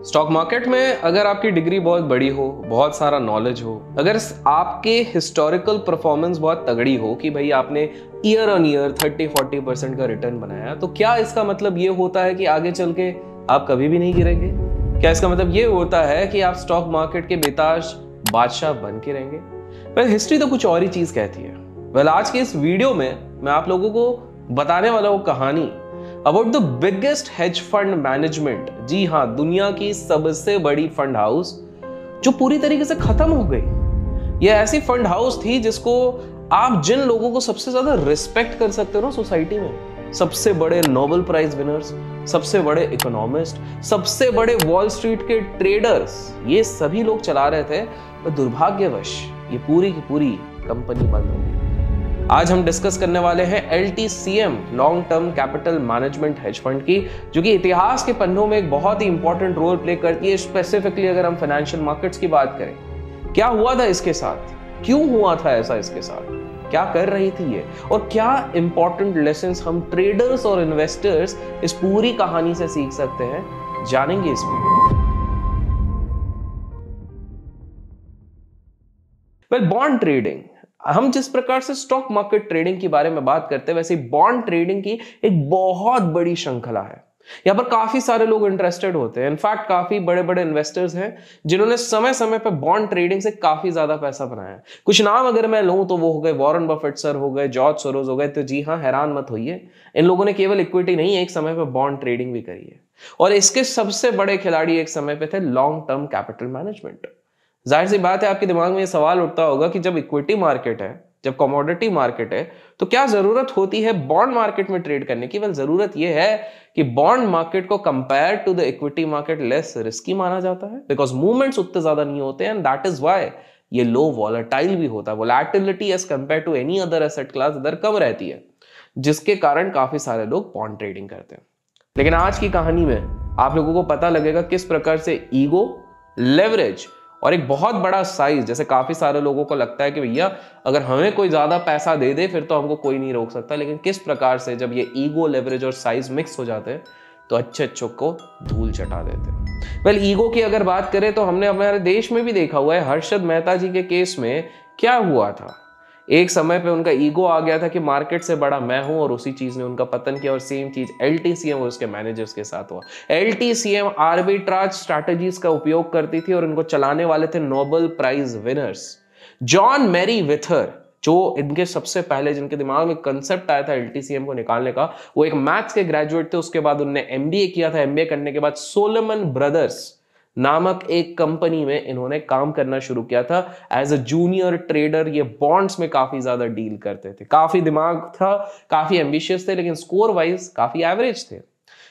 Stock market में अगर आपकी डिग्री बहुत बड़ी हो, बहुत सारा नॉलेज हो, अगर आपके हिस्टोरिकल परफॉर्मेंस बहुत तगड़ी हो कि भाई आपने ईयर ऑन ईयर 30-40% का रिटर्न बनाया, तो क्या इसका मतलब ये होता है कि आगे चल के आप कभी भी नहीं गिरेंगे? क्या इसका मतलब ये होता है कि आप स्टॉक मार्केट के बेताज बादशाह बन के रहेंगे? वेल, हिस्ट्री तो कुछ और ही चीज कहती है। वेल, आज के इस वीडियो में मैं आप लोगों को बताने वाला हूं कहानी about the biggest hedge fund management. जी हाँ, दुनिया की सबसे बड़ी फंड हाउस जो पूरी तरीके से खत्म हो गई। यह ऐसी फंड हाउस थी जिसको आप जिन लोगों को सबसे ज्यादा रिस्पेक्ट कर सकते हो ना सोसाइटी में, सबसे बड़े नोबेल प्राइज विनर्स, सबसे बड़े इकोनॉमिस्ट, सबसे बड़े वॉल स्ट्रीट के ट्रेडर्स, ये सभी लोग चला रहे थे। पर दुर्भाग्यवश ये पूरी की पूरी कंपनी बंद हो गई। आज हम डिस्कस करने वाले हैं LTCM, long term capital management hedge fund की, जो कि इतिहास के पन्नों में एक बहुत ही इंपॉर्टेंट रोल प्ले करती है। स्पेसिफिकली अगर हम फाइनेंशियल मार्केट्स की बात करें, क्या हुआ था इसके साथ, क्यों हुआ था ऐसा इसके साथ, क्या कर रही थी ये, और क्या इंपॉर्टेंट लेसन्स हम ट्रेडर्स और इन्वेस्टर्स इस पूरी कहानी से सीख सकते हैं, जानेंगे इस वीडियो में। वेल, बॉन्ड ट्रेडिंग, हम जिस प्रकार से स्टॉक मार्केट ट्रेडिंग के बारे में बात करते हैं, वैसे बॉन्ड ट्रेडिंग की एक बहुत बड़ी श्रृंखला है। यहां पर काफी सारे लोग इंटरेस्टेड होते हैं। इनफैक्ट काफी बड़े बड़े इन्वेस्टर्स हैं जिन्होंने समय समय पर बॉन्ड ट्रेडिंग से काफी ज्यादा पैसा बनाया है। कुछ नाम अगर मैं लूं तो वो हो गए वॉरेन बफेट सर, हो गए जॉर्ज सोरोस, हो गए। तो जी हाँ, हैरान मत होइए, इन लोगों ने केवल इक्विटी नहीं, एक समय पर बॉन्ड ट्रेडिंग भी करी है। और इसके सबसे बड़े खिलाड़ी एक समय पे थे लॉन्ग टर्म कैपिटल मैनेजमेंट। जाहिर सी बात है, आपके दिमाग में ये सवाल उठता होगा कि जब इक्विटी मार्केट है, जब कमोडिटी मार्केट है, तो क्या जरूरत होती है बॉन्ड मार्केट में ट्रेड करने की? वेल, जरूरत यह है कि बॉन्ड मार्केट को compare to the equity market less risky माना जाता है, बिकॉज मूवमेंट्स उतने ज्यादा नहीं होते हैं, एंड दैट इज व्हाई ये लो वॉलेटाइल भी होता है। Volatility as compare to any other asset class इधर कम रहती है, जिसके कारण काफी सारे लोग बॉन्ड ट्रेडिंग करते हैं। लेकिन आज की कहानी में आप लोगों को पता लगेगा किस प्रकार से ईगो, लेवरेज और एक बहुत बड़ा साइज, जैसे काफी सारे लोगों को लगता है कि भैया अगर हमें कोई ज्यादा पैसा दे दे फिर तो हमको कोई नहीं रोक सकता, लेकिन किस प्रकार से जब ये ईगो, लेवरेज और साइज मिक्स हो जाते हैं तो अच्छे अच्छों को धूल चटा देते हैं। वेल, ईगो की अगर बात करें तो हमने हमारे देश में भी देखा हुआ है। हर्षद मेहता जी के केस में क्या हुआ था, एक समय पे उनका ईगो आ गया था कि मार्केट से बड़ा मैं हूं, और उसी चीज ने उनका पतन किया। और सेम चीज LTCM और उसके मैनेजर्स के साथ हुआ। LTCM आर्बिट्राज स्ट्रैटेजीज का उपयोग करती थी और इनको चलाने वाले थे नोबेल प्राइज विनर्स। जॉन मेरीविथर, जो इनके सबसे पहले जिनके दिमाग में कंसेप्ट आया था LTCM को निकालने का, वो एक मैथ्स के ग्रेजुएट थे। उसके बाद उन्होंने MBA किया था। MBA करने के बाद सोलोमन ब्रदर्स नामक एक कंपनी में इन्होंने काम करना शुरू किया था एज अ जूनियर ट्रेडर। ये बॉन्ड्स में काफी ज्यादा डील करते थे, काफी दिमाग था, काफी एम्बिशियस थे, लेकिन स्कोर वाइज काफी एवरेज थे।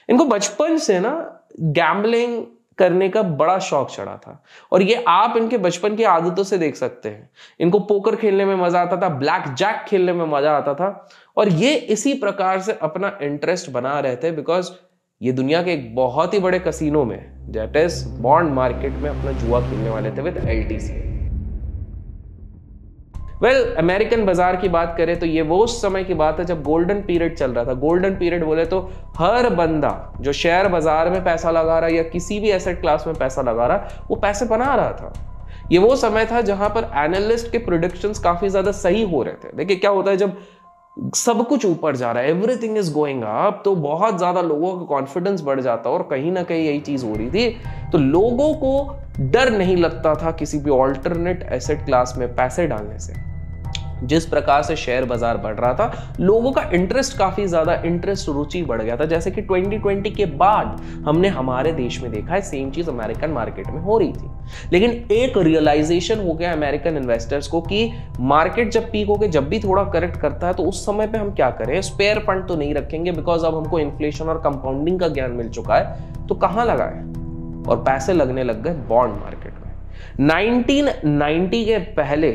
इनको बचपन से ना गैम्बलिंग करने का बड़ा शौक चढ़ा था, और ये आप इनके बचपन की आदतों से देख सकते हैं। इनको पोकर खेलने में मजा आता था, ब्लैक जैक खेलने में मजा आता था, और ये इसी प्रकार से अपना इंटरेस्ट बना रहे थे, बिकॉज ये दुनिया के एक बहुत ही बड़े कसीनो में, दैट इज बॉन्ड मार्केट में, अपना जुआ खेलने वाले थे विद LTCM। वेल, अमेरिकन बाजार की बात करें तो ये वो उस समय की बात है जब गोल्डन पीरियड चल रहा था। गोल्डन पीरियड बोले तो हर बंदा जो शेयर बाजार में पैसा लगा रहा या किसी भी एसेट क्लास में पैसा लगा रहा, वो पैसे बना रहा था। ये वो समय था जहां पर एनालिस्ट के प्रेडिक्शंस काफी ज्यादा सही हो रहे थे। देखिए क्या होता है, जब सब कुछ ऊपर जा रहा है, एवरीथिंग इज गोइंग अप, तो बहुत ज्यादा लोगों का कॉन्फिडेंस बढ़ जाता है, और कहीं ना कहीं यही चीज हो रही थी। तो लोगों को डर नहीं लगता था किसी भी ऑल्टरनेट एसेट क्लास में पैसे डालने से। जिस प्रकार से शेयर बाजार बढ़ रहा था, लोगों का इंटरेस्ट काफी ज्यादा, इंटरेस्ट, रुचि बढ़ गया था। जैसे कि 2020 के बाद हमने हमारे देश में देखा है, सेम चीज अमेरिकन मार्केट में हो रही थी। लेकिन एक रियलाइजेशन हो गया अमेरिकन इन्वेस्टर्स को कि मार्केट जब पीक होके जब भी थोड़ा करेक्ट करता है, तो उस समय पे हम क्या करें, स्पेयर फंड तो नहीं रखेंगे, बिकॉज अब हमको इन्फ्लेशन और कंपाउंडिंग का ज्ञान मिल चुका है, तो कहां लगाएं, और पैसे लगने लग गए बॉन्ड मार्केट में। 1990 के पहले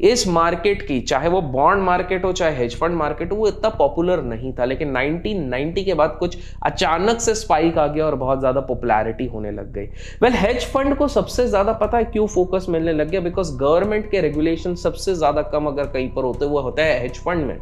इस मार्केट की, चाहे वो बॉन्ड मार्केट हो चाहे हेज फंड मार्केट हो, वो इतना पॉपुलर नहीं था। लेकिन 1990 के बाद कुछ अचानक से स्पाइक आ गया और बहुत ज्यादा पॉपुलैरिटी होने लग गई। वेल, हेज फंड को सबसे ज्यादा पता है क्यों फोकस मिलने लग गया, बिकॉज गवर्नमेंट के रेगुलेशन सबसे ज्यादा कम अगर कहीं पर होते, वो होता है हेज फंड में।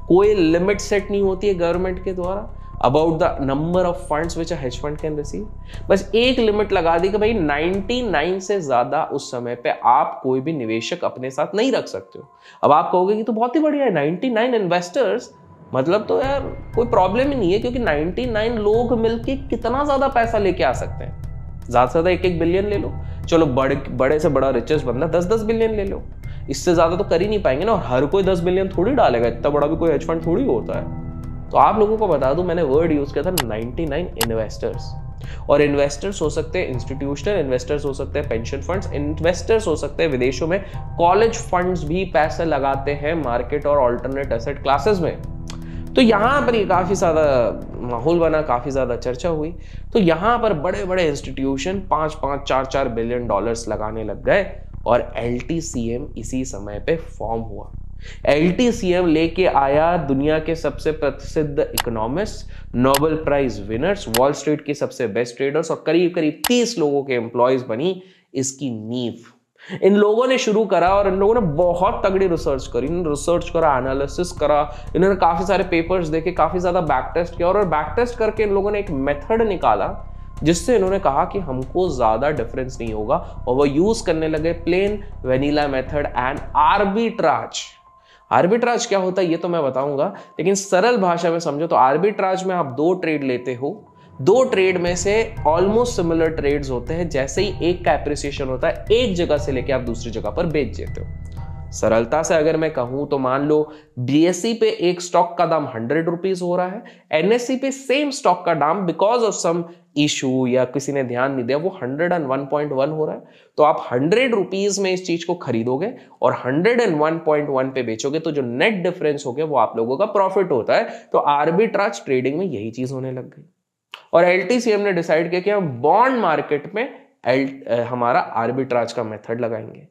कोई लिमिट सेट नहीं होती है गवर्नमेंट के द्वारा, about the number of funds which a hedge fund can receive. बस एक लिमिट लगा दी कि भाई 99 से ज्यादा उस समय पे आप कोई भी निवेशक अपने साथ नहीं रख सकते हो। अब आप कहोगे कि तो बहुत ही बढ़िया है 99 इन्वेस्टर्स, मतलब तो यार कोई प्रॉब्लम ही नहीं है, क्योंकि 99 लोग मिलके कितना ज्यादा पैसा लेके आ सकते हैं। ज्यादा से ज्यादा 1-1 बिलियन ले लो, चलो बड़े से बड़ा रिचेस्ट बंदा 10-10 बिलियन ले लो, इससे ज्यादा तो कर ही नहीं पाएंगे ना। और हर कोई 10 बिलियन थोड़ी डालेगा, इतना बड़ा भी कोई हेज फंड थोड़ी होता है। तो आप लोगों को बता दूं, मैंने वर्ड यूज किया था 99 इन्वेस्टर्स। और इन्वेस्टर्स हो सकते हैं इंस्टीट्यूशनल इन्वेस्टर्स, हो सकते हैं पेंशन फंड्स, इन्वेस्टर्स हो सकते हैं विदेशों में कॉलेज फंड्स भी पैसे लगाते हैं मार्केट और ऑल्टरनेट एसेट क्लासेस में। तो यहाँ पर ये काफ़ी ज़्यादा माहौल बना, काफ़ी ज़्यादा चर्चा हुई। तो यहाँ पर बड़े बड़े इंस्टीट्यूशन 5-5, 4-4 बिलियन डॉलर्स लगाने लग गए और LTCM इसी समय पे फॉर्म हुआ। LTCM लेके आया दुनिया के सबसे प्रसिद्ध economist, Nobel prize winners, Wall Street के सबसे बेस्ट ट्रेडर्स और करीब करीब 30 लोगों के एम्प्लॉयज बनी इसकी नींव। इन लोगों ने शुरू करा और इन लोगों ने बहुत तगड़ी रिसर्च करी, इन्होंने रिसर्च करा, एनालिसिस करा, इन्होंने काफी सारे पेपर्स देखे, काफी ज्यादा बैक टेस्ट किया और बैक टेस्ट करके इन लोगों ने एक मेथड निकाला जिससे इन्होंने कहा कि हमको ज्यादा डिफरेंस नहीं होगा और वो यूज करने लगे plain vanilla method and arbitrage. Arbitrage क्या होता है ये तो मैं बताऊंगा, लेकिन सरल भाषा में समझो तो आर्बिट्राज में आप 2 ट्रेड लेते हो, 2 ट्रेड में से ऑलमोस्ट सिमिलर ट्रेड्स होते हैं, जैसे ही एक का एप्रिसिएशन होता है एक जगह से लेके आप दूसरी जगह पर बेच देते हो। सरलता से अगर मैं कहूं तो मान लो BSE पे एक स्टॉक का दाम 100 रुपीज हो रहा है, NSE पे सेम स्टॉक का दाम बिकॉज ऑफ सम इशू या किसी ने ध्यान नहीं दिया वो 101.1 हो रहा है। तो आप 100 रुपीज में इस चीज को खरीदोगे और 101.1 पे बेचोगे, तो जो नेट डिफरेंस हो गया वो आप लोगों का प्रॉफिट होता है। तो आर्बिट्राज ट्रेडिंग में यही चीज होने लग गई और LTCM ने डिसाइड किया कि हम बॉन्ड मार्केट में हमारा आर्बिट्राज का मेथड लगाएंगे।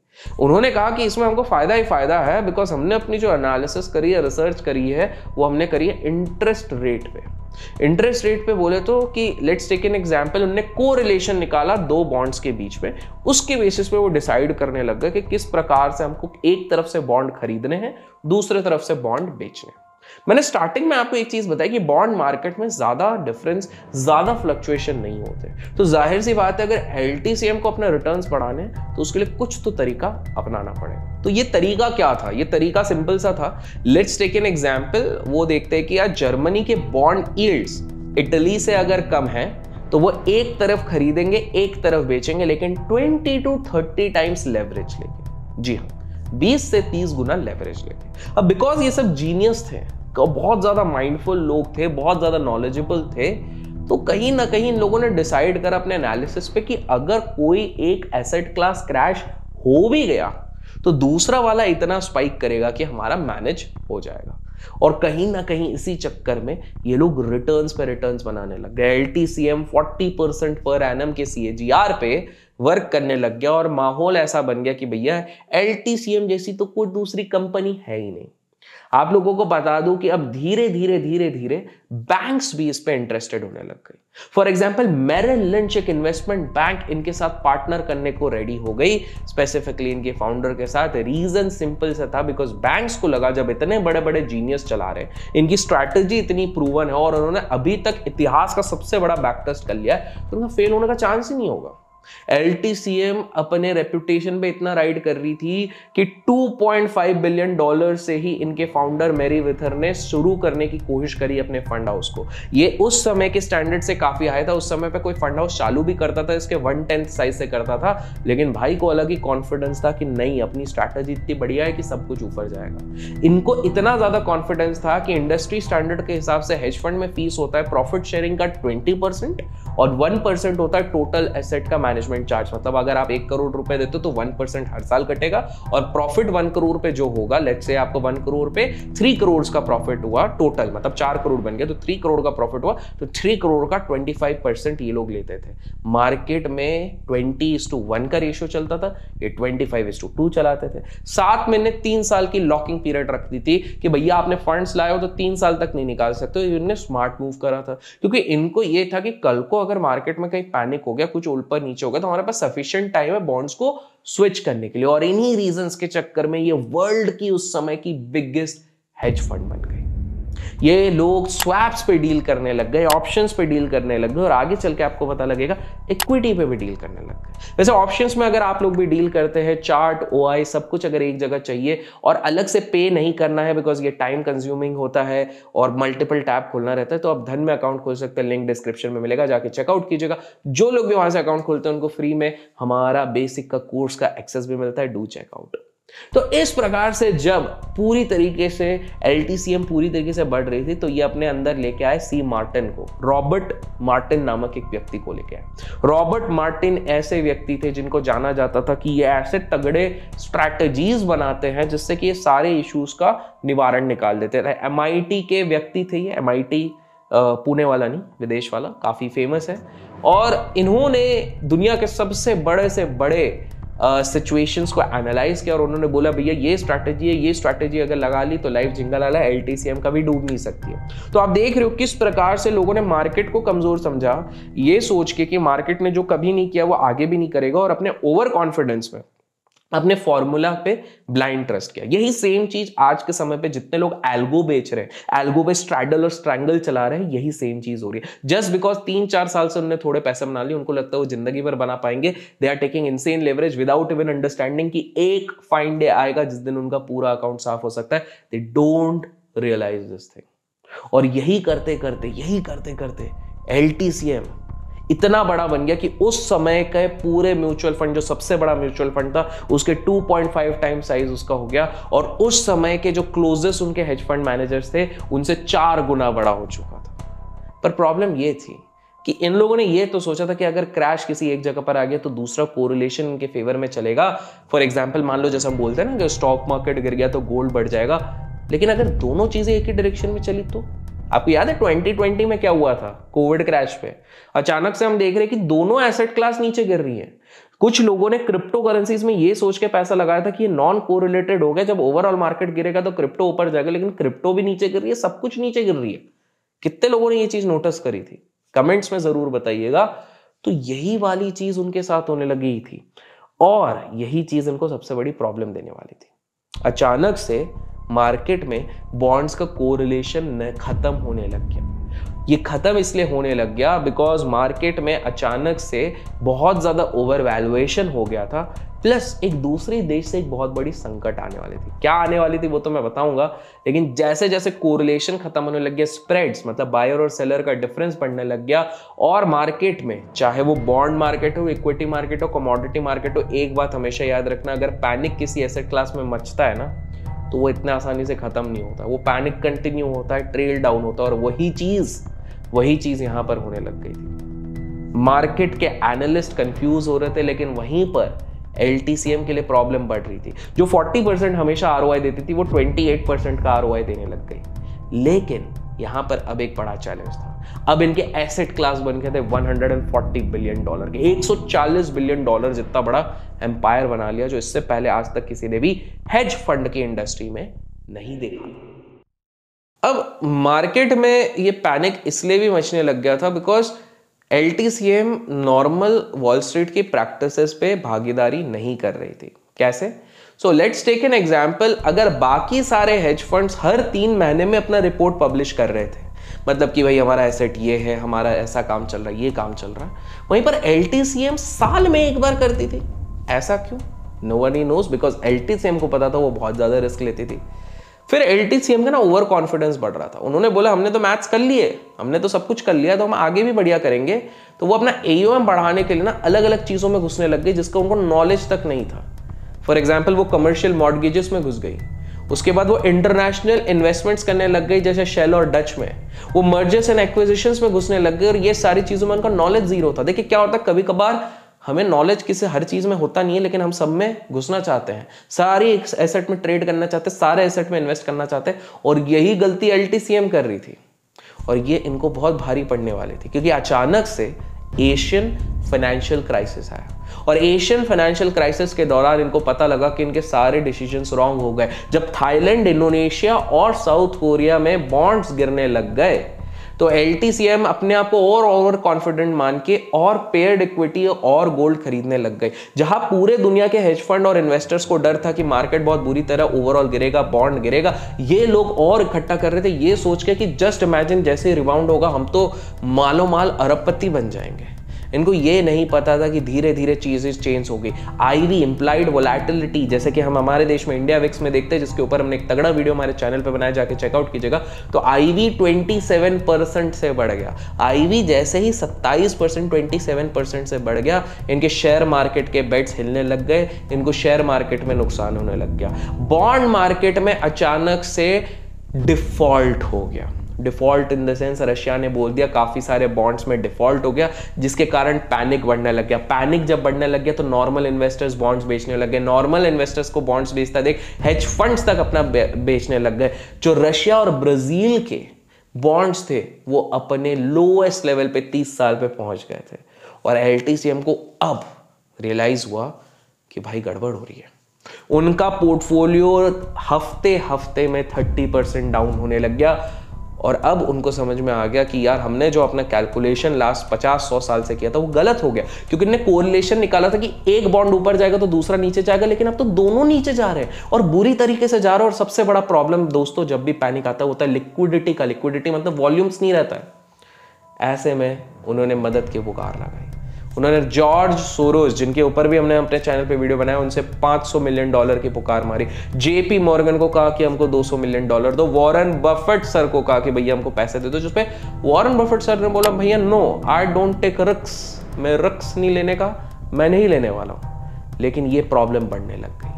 उन्होंने कहा कि इसमें हमको फायदा ही फायदा है, बिकॉज हमने अपनी जो एनालिसिस करी है, रिसर्च करी है, वो हमने करी है इंटरेस्ट रेट पे। इंटरेस्ट रेट पे बोले तो कि लेट्स टेक एन एग्जांपल, उन्होंने कोरिलेशन निकाला 2 बॉन्ड्स के बीच में, उसके बेसिस पे वो डिसाइड करने लग गए कि किस प्रकार से हमको एक तरफ से बॉन्ड खरीदने हैं, दूसरे तरफ से बॉन्ड बेचने। मैंने स्टार्टिंग में आपको एक चीज बताई कि बॉन्ड मार्केट में ज्यादा डिफरेंस, ज्यादा फ्लक्चुएशन नहीं होते, तो जाहिर सी बात है अगर LTCM को अपने रिटर्न्स बढ़ाने तो उसके लिए कुछ तो तरीका अपनाना पड़ेगा। तो ये तरीका क्या था? ये तरीका सिंपल सा था। लेट्स टेक एन एग्जांपल, वो देखते हैं कि यार जर्मनी के बॉन्ड यील्ड्स इटली से अगर कम है तो वो एक तरफ खरीदेंगे एक तरफ बेचेंगे, लेकिन 20 to 30 टाइम्स लेवरेज लेके। जी हाँ, 20 से 30 गुना लेवरेज लेके। अब बिकॉज ये सब जीनियस थे, बहुत ज्यादा माइंडफुल लोग थे, बहुत ज्यादा नॉलेजेबल थे, तो कहीं ना कहीं इन लोगों ने डिसाइड करा अपने एनालिसिस पे कि अगर कोई एक एसेट क्लास क्रैश हो भी गया तो दूसरा वाला इतना स्पाइक करेगा कि हमारा मैनेज हो जाएगा। और कहीं ना कहीं इसी चक्कर में ये लोग रिटर्न्स पे रिटर्न्स बनाने लग गए। LTCM 40% पर एनम के CAGR पे वर्क करने लग गया और माहौल ऐसा बन गया कि भैया LTCM जैसी तो कोई दूसरी कंपनी है ही नहीं। आप लोगों को बता दूं कि अब धीरे धीरे बैंक्स भी इस पे इंटरेस्टेड होने लग गई। फॉर एग्जांपल मेरिल लिंच एक इन्वेस्टमेंट बैंक इनके साथ पार्टनर करने को रेडी हो गई, स्पेसिफिकली इनके फाउंडर के साथ। रीजन सिंपल सा था, बिकॉज बैंक्स को लगा जब इतने बड़े बड़े जीनियस चला रहे, इनकी स्ट्रैटेजी इतनी प्रूवन है और उन्होंने अभी तक इतिहास का सबसे बड़ा बैक टेस्ट कर लिया है, तो उनका फेल होने का चांस ही नहीं होगा। LTCM अपने रेपुटेशन पे इतना राइड कर रही थी कि $2.5 बिलियन से ही इनके फाउंडर मैरी विथर ने शुरू करने की कोशिश करी अपने फंड हाउस को। ये उस समय के स्टैंडर्ड से काफी हाई था। उस समय पे कोई फंड हाउस चालू भी करता था इसके 1/10 साइज से करता था, लेकिन भाई को अलग ही कॉन्फिडेंस था कि नहीं, अपनी स्ट्रैटेजी इतनी बढ़िया है कि सब कुछ ऊपर जाएगा। इनको इतना ज्यादा कॉन्फिडेंस था कि इंडस्ट्री स्टैंडर्ड के हिसाब से हेज फंड में फीस होता है प्रॉफिट शेयरिंग का 20% और 1% होता है टोटल एसेट का मैनेजमेंट चार्ज। मतलब अगर आप 1 करोड़ रुपए देते हो तो 1% हर साल कटेगा और प्रॉफिट 1 करोड़ पे जो होगा, लेट्स से आपको 1 करोड़ पे 3 करोड़ का प्रॉफिट हुआ टोटल, मतलब 4 करोड़ बन गया तो 3 करोड़ का प्रॉफिट हुआ, तो 3 करोड़ का 25% ये लोग लेते थे। मार्केट में 20:1 का रेशियो चलता था, ये 25:2 चलाते थे। साथ में 3 साल की लॉकिंग पीरियड रख दी थी कि भैया आपने फंड्स लाए हो तो 3 साल तक नहीं निकाल सकते। इन्होंने स्मार्ट मूव करा था, क्योंकि इनको ये था कि कल को अगर मार्केट में कहीं पैनिक हो गया, कुछ ऊपर नीचे हो गया, तो हमारे पास सफिशिएंट टाइम है बॉन्ड्स को स्विच करने के लिए। और इन्हीं रीजंस के चक्कर में ये वर्ल्ड की उस समय की बिगेस्ट हेज फंड बन गई। ये लोग स्वैप्स पे डील करने लग गए, ऑप्शंस पे डील करने लग गए, और आगे चल के आपको पता लगेगा इक्विटी पे भी डील करने लग गए। वैसे ऑप्शंस में अगर आप लोग भी डील करते हैं, चार्ट, ओआई सब कुछ अगर एक जगह चाहिए और अलग से पे नहीं करना है बिकॉज ये टाइम कंज्यूमिंग होता है और मल्टीपल टैब खोलना रहता है, तो आप धन में अकाउंट खोल सकते हैं। लिंक डिस्क्रिप्शन में मिलेगा, जाके चेकआउट कीजिएगा। जो लोग भी वहां से अकाउंट खोलते हैं उनको फ्री में हमारा बेसिक का कोर्स का एक्सेस भी मिलता है। Do check out. तो इस प्रकार से जब पूरी तरीके से LTCM पूरी तरीके से बढ़ रही थी, तो ये अपने अंदर लेके आए सी मार्टिन को, रॉबर्ट मार्टिन नामक एक व्यक्ति को लेके आए। रॉबर्ट मार्टिन ऐसे व्यक्ति थे जिनको जाना जाता था कि ये ऐसे तगड़े स्ट्रैटेजीज बनाते हैं जिससे कि ये सारे इश्यूज का निवारण निकाल देते थे। MIT के व्यक्ति थे ये, MIT पुणे वाला नहीं, विदेश वाला, काफी फेमस है। और इन्होंने दुनिया के सबसे बड़े से बड़े सिचुएशंस को एनालाइज किया और उन्होंने बोला भैया ये स्ट्रैटेजी है, ये स्ट्रैटेजी अगर लगा ली तो लाइफ झिंगा लाला, LTCM कभी डूब नहीं सकती है। तो आप देख रहे हो किस प्रकार से लोगों ने मार्केट को कमजोर समझा, ये सोच के कि मार्केट ने जो कभी नहीं किया वो आगे भी नहीं करेगा, और अपने ओवर कॉन्फिडेंस में अपने फॉर्मूला पे ब्लाइंड ट्रस्ट किया। यही सेम चीज आज के समय पे जितने लोग एल्गो बेच रहे हैं, एल्गो पे स्ट्रैडल और स्ट्रैंगल चला रहे हैं, यही सेम चीज हो रही है। जस्ट बिकॉज 3-4 साल से उन्होंने थोड़े पैसे बना लिए, उनको लगता है वो जिंदगी भर बना पाएंगे। They are taking insane leverage without even understanding कि एक फाइन डे आएगा जिस दिन उनका पूरा अकाउंट साफ हो सकता है। They don't realise this thing. और यही करते करते LTCM इतना बड़ा बन गया कि उस समय के पूरे म्यूचुअल फंड, जो सबसे बड़ा म्यूचुअल फंड था, उसके 2.5 टाइम साइज उसका हो गया। और उस समय के जो क्लोजेस्ट उनके हेज फंड मैनेजर्स थे उनसे 4 गुना बड़ा हो चुका था। पर प्रॉब्लम ये थी कि इन लोगों ने ये तो सोचा था कि अगर क्रैश किसी एक जगह पर आ गया तो दूसरा कोरिलेशन इनके फेवर में चलेगा। फॉर एग्जाम्पल मान लो जैसे हम बोलते हैं ना कि स्टॉक मार्केट गिर गया तो गोल्ड बढ़ जाएगा, लेकिन अगर दोनों चीजें एक ही डायरेक्शन में चली तो? आपको याद है 2020 में क्या हुआ था? कोविड क्रैश पे अचानक से हम देख रहे हैं कि दोनों एसेट क्लास नीचे गिर रही है। कुछ लोगों ने क्रिप्टो करेंसीज में ये सोच के पैसा लगाया था कि ये नॉन कोरिलेटेड हो गया, जब ओवरऑल मार्केट गिरेगा तो क्रिप्टो ऊपर जाएगा, लेकिन क्रिप्टो भी नीचे गिर रही है, सब कुछ नीचे गिर रही है। कितने लोगों ने ये चीज नोटिस करी थी? कमेंट्स में जरूर बताइएगा। तो यही वाली चीज उनके साथ होने लगी थी और यही चीज इनको सबसे बड़ी प्रॉब्लम देने वाली थी। अचानक से मार्केट में बॉन्ड्स का कोरिलेशन खत्म होने लग गया। ये खत्म इसलिए होने लग गया बिकॉज मार्केट में अचानक से बहुत ज्यादा ओवर वैल्यूएशन हो गया था, प्लस एक दूसरे देश से एक बहुत बड़ी संकट आने वाली थी। क्या आने वाली थी वो तो मैं बताऊंगा, लेकिन जैसे जैसे कोरिलेशन खत्म होने लग गया, स्प्रेड्स मतलब बायर और सेलर का डिफरेंस बढ़ने लग गया, और मार्केट में चाहे वो बॉन्ड मार्केट हो, इक्विटी मार्केट हो, कमोडिटी मार्केट हो, एक बात हमेशा याद रखना, अगर पैनिक किसी एसेट क्लास में मचता है ना तो वो इतना आसानी से खत्म नहीं होता, वो पैनिक कंटिन्यू होता है, ट्रेल डाउन होता है। और वही चीज यहां पर होने लग गई थी। मार्केट के एनालिस्ट कंफ्यूज हो रहे थे, लेकिन वहीं पर LTCM के लिए प्रॉब्लम बढ़ रही थी। जो 40% हमेशा ROI देती थी वो 28% का ROI देने लग गई। लेकिन यहां पर अब एक बड़ा चैलेंज था। अब इनके एसेट क्लास बन गए थे $140 बिलियन के, $140 बिलियन जितना बड़ा एम्पायर बना लिया, जो इससे पहले आज तक किसी ने भी हेज फंड की इंडस्ट्री में नहीं देखा। अब मार्केट में ये पैनिक इसलिए भी मचने लग गया था because LTCM normal Wall Street की प्रैक्टिसेस पे भागीदारी नहीं कर रही थी। कैसे? So let's take an example. अगर बाकी सारे हेज फंड्स हर 3 महीने में अपना रिपोर्ट पब्लिश कर रहे थे, मतलब कि भाई हमारा एसेट ये है, हमारा ऐसा काम चल रहा है, ये काम चल रहा है, वहीं पर LTCM साल में एक बार करती थी। ऐसा क्यों? No one knows, because LTCM को पता था वो बहुत ज्यादा रिस्क लेती थी। फिर LTCM का ना ओवर कॉन्फिडेंस बढ़ रहा था। उन्होंने बोला हमने तो मैथ्स कर लिए, हमने तो सब कुछ कर लिया, तो हम आगे भी बढ़िया करेंगे। तो वो अपना AUM बढ़ाने के लिए ना अलग अलग चीजों में घुसने लग गई जिसका उनको नॉलेज तक नहीं था। फॉर एग्जाम्पल वो कमर्शियल मॉर्गेजेस में घुस गई, उसके बाद वो इंटरनेशनल इन्वेस्टमेंट्स करने लग गई जैसे शेल और डच में, वो मर्जर्स एंड एक्विजिशंस में घुसने लग गई, और ये सारी चीजों में उनका नॉलेज जीरो था। देखिए क्या होता है, कभी कभार हमें नॉलेज किसी हर चीज में होता नहीं है, लेकिन हम सब में घुसना चाहते हैं, सारी एसेट में ट्रेड करना चाहते हैं, सारे एसेट में इन्वेस्ट करना चाहते हैं, और यही गलती LTCM कर रही थी। और ये इनको बहुत भारी पड़ने वाली थी क्योंकि अचानक से एशियन फाइनेंशियल क्राइसिस आया, और एशियन फाइनेंशियल क्राइसिस के दौरान इनको पता लगा कि इनके सारे डिसीजंस रॉन्ग हो गए। जब थाईलैंड, इंडोनेशिया और साउथ कोरिया में बॉन्ड्स गिरने लग गए तो LTCM अपने आप को और ओवर कॉन्फिडेंट मान के और पेयर्ड इक्विटी और गोल्ड खरीदने लग गए। जहां पूरे दुनिया के हेज फंड और इन्वेस्टर्स को डर था कि मार्केट बहुत बुरी तरह ओवरऑल गिरेगा, बॉन्ड गिरेगा, ये लोग और इकट्ठा कर रहे थे ये सोच के कि जस्ट इमेजिन जैसे रिबाउंड होगा हम तो मालो माल अरबपति बन जाएंगे। इनको ये नहीं पता था कि धीरे धीरे चीजें चेंज हो गई। आईवी इंप्लाइड वोलेटिलिटी, जैसे कि हम हमारे देश में इंडिया विक्स में देखते हैं, जिसके ऊपर हमने एक तगड़ा वीडियो हमारे चैनल पे बनाया, जाके चेकआउट कीजिएगा। तो आईवी 27% से बढ़ गया। आईवी जैसे ही 27% 27% से बढ़ गया, इनके शेयर मार्केट के बेट्स हिलने लग गए, इनको शेयर मार्केट में नुकसान होने लग गया। बॉन्ड मार्केट में अचानक से डिफॉल्ट हो गया। Default in the sense Russia ने बोल दिया काफी सारे बॉन्ड्स में डिफॉल्ट हो गया, जिसके कारण पैनिक बढ़ने लग गया। पैनिक जब बढ़ने लग गया तो नॉर्मल इन्वेस्टर्स बॉन्ड्स बेचने लग गए। नॉर्मल इन्वेस्टर्स को बॉन्ड्स बेचता देख हेज फंड्स तक अपना बेचने लग गए। जो रशिया और ब्राजील के बॉन्ड्स थे वो अपने लोएस्ट लेवल पे 30 साल पे पहुंच गए थे। और LTCM को अब रियलाइज हुआ कि भाई गड़बड़ हो रही है। उनका पोर्टफोलियो हफ्ते हफ्ते में 30% डाउन होने लग गया। और अब उनको समझ में आ गया कि यार हमने जो अपना कैलकुलेशन लास्ट 50-100 साल से किया था वो गलत हो गया, क्योंकि इन्होंने कोरिलेशन निकाला था कि एक बॉन्ड ऊपर जाएगा तो दूसरा नीचे जाएगा, लेकिन अब तो दोनों नीचे जा रहे हैं और बुरी तरीके से जा रहे हैं। और सबसे बड़ा प्रॉब्लम दोस्तों जब भी पैनिक आता है होता है लिक्विडिटी का। लिक्विडिटी मतलब वॉल्यूम्स नहीं रहता है। ऐसे में उन्होंने मदद की पुकार लगाई। उन्होंने जॉर्ज सोरोस, जिनके ऊपर भी हमने अपने चैनल पे वीडियो बनाया, उनसे $500 मिलियन की पुकार मारी। JP मॉर्गन को कहा कि हमको $200 मिलियन दो। वॉरेन बफेट सर को कहा कि भैया हमको पैसे दे दो, जिसपे वॉरेन बफेट सर ने बोला भैया no, I don't take risk, मैं रिस्क नहीं लेने का, मैं नहीं लेने वाला हूं। लेकिन ये प्रॉब्लम बढ़ने लग गई।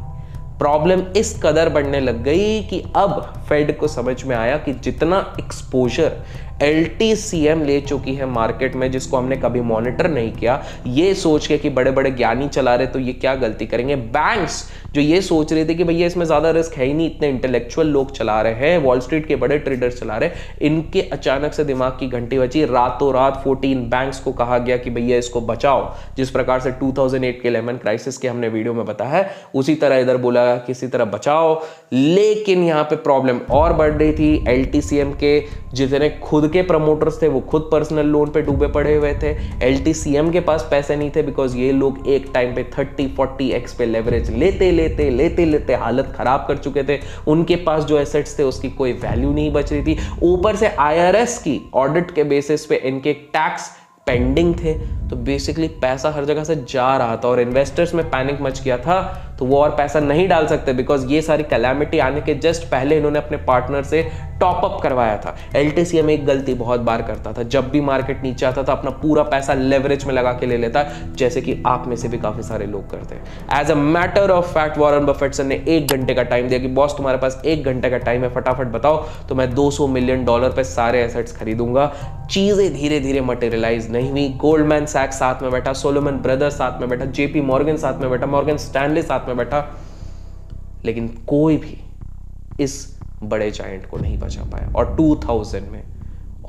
प्रॉब्लम इस कदर बढ़ने लग गई कि अब फेड को समझ में आया कि जितना एक्सपोजर LTCM ले चुकी है मार्केट में, जिसको हमने कभी मॉनिटर नहीं किया, ये सोच के कि बड़े बड़े ज्ञानी चला रहे तो ये क्या गलती करेंगे। बैंक्स जो ये सोच रहे थे कि भैया इसमें ज्यादा रिस्क है ही नहीं, इतने इंटेलेक्चुअल लोग चला रहे हैं, वॉल स्ट्रीट के बड़े ट्रेडर्स चला रहे हैं, इनके अचानक से दिमाग की घंटी बजी। रातों रात 14 बैंक्स को कहा गया कि भैया इसको बचाओ। जिस प्रकार से 2008 के लेमन क्राइसिस के हमने वीडियो में बताया है, उसी तरह इधर बोला किसी तरह बचाओ। लेकिन यहां पे प्रॉब्लम और बढ़ रही थी। LTCM के जितने खुद के प्रमोटर्स थे वो खुद पर्सनल लोन पे डूबे पड़े हुए थे। LTCM के पास पैसे नहीं थे, बिकॉज ये लोग एक टाइम पे 30-40x पे लेवरेज लेते लेते हालत खराब कर चुके थे। उनके पास जो एसेट्स थे उसकी कोई वैल्यू नहीं बच रही थी। ऊपर से IRS की ऑडिट के बेसिस पे इनके टैक्स पेंडिंग थे। तो बेसिकली पैसा हर जगह से जा रहा था और इन्वेस्टर्स में पैनिक मच गया था, तो वो और पैसा नहीं डाल सकते, बिकॉज ये सारी कैलामिटी आने के जस्ट पहले इन्होंने अपने पार्टनर से टॉप अप करवाया था। LTCM एक गलती बहुत बार करता था, जब भी मार्केट नीचे आता था अपना पूरा पैसा लेवरेज में लगा के ले लेता, जैसे कि आप में से भी काफी सारे लोग करते हैं। As a matter of fact Warren Buffett sir ने 1 घंटे का टाइम दिया कि बॉस तुम्हारे पास 1 घंटे का टाइम है, फटाफट बताओ तो मैं $200 मिलियन पे सारे एसेट्स खरीदूंगा। चीजें धीरे धीरे मटेरियलाइज नहीं हुई। गोल्डमैन सैक्स साथ में बैठा, सोलोमन ब्रदर्स साथ में बैठा, JP मॉर्गन साथ में बैठा, मॉर्गन स्टैनली साथ में बैठा, लेकिन कोई भी इस बड़े जायंट को नहीं बचा पाया। और 2000 में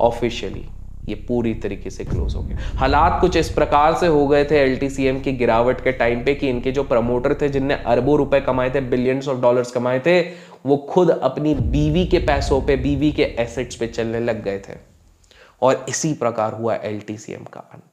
ऑफिशियली ये पूरी तरीके से क्लोज हो गया। हालात कुछ इस प्रकार से हो गए थे LTCM की गिरावट के टाइम पे कि इनके जो प्रमोटर थे, जिनने अरबों रुपए कमाए थे, बिलियंस ऑफ डॉलर्स कमाए थे, वो खुद अपनी बीवी के पैसों पे, बीवी के एसेट्स पे चलने लग गए थे। और इसी प्रकार हुआ LTCM का अंत।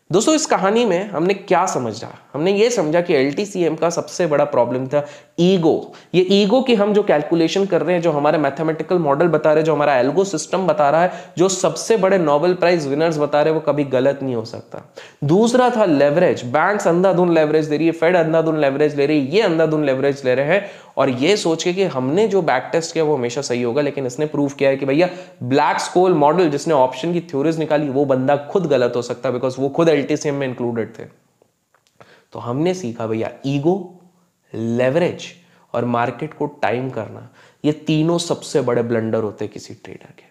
दोस्तों इस कहानी में हमने क्या समझा? हमने ये समझा कि LTCM का सबसे बड़ा प्रॉब्लम था ईगो। ये ईगो की हम जो कैलकुलेशन कर रहे हैं, जो हमारे मैथमेटिकल मॉडल बता रहे हैं, जो हमारा एल्गो सिस्टम बता रहा है, जो सबसे बड़े नोबेल प्राइज विनर्स बता रहे हैं, वो कभी गलत नहीं हो सकता। दूसरा था लेवरेज। बैंक्स अंधाधुंध लेवरेज दे रही है, फेड अंधाधुंध लेवरेज ले रही है, ये अंधाधुंध लेवरेज ले रहे हैं, और ये सोच के कि हमने जो बैक टेस्ट किया वो हमेशा सही होगा। लेकिन इसने प्रूव किया है कि भैया ब्लैक स्कोल मॉडल, जिसने ऑप्शन की थ्योरीज निकाली, वो बंदा खुद गलत हो सकता है, बिकॉज वो खुद LTCM में इंक्लूडेड थे। तो हमने सीखा भैया ईगो, लेवरेज और मार्केट को टाइम करना, ये तीनों सबसे बड़े ब्लंडर होते हैं किसी ट्रेडर के।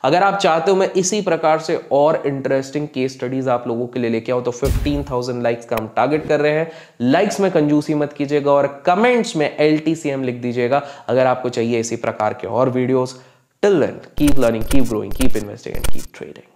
अगर आप चाहते हो मैं इसी प्रकार से और इंटरेस्टिंग केस स्टडीज आप लोगों के लिए लेके आऊं, तो 15,000 लाइक्स का हम टारगेट कर रहे हैं। लाइक्स में कंजूसी मत कीजिएगा और कमेंट्स में LTCM लिख दीजिएगा अगर आपको चाहिए इसी प्रकार के और videos. Till then keep learning, keep growing, keep investing and keep trading.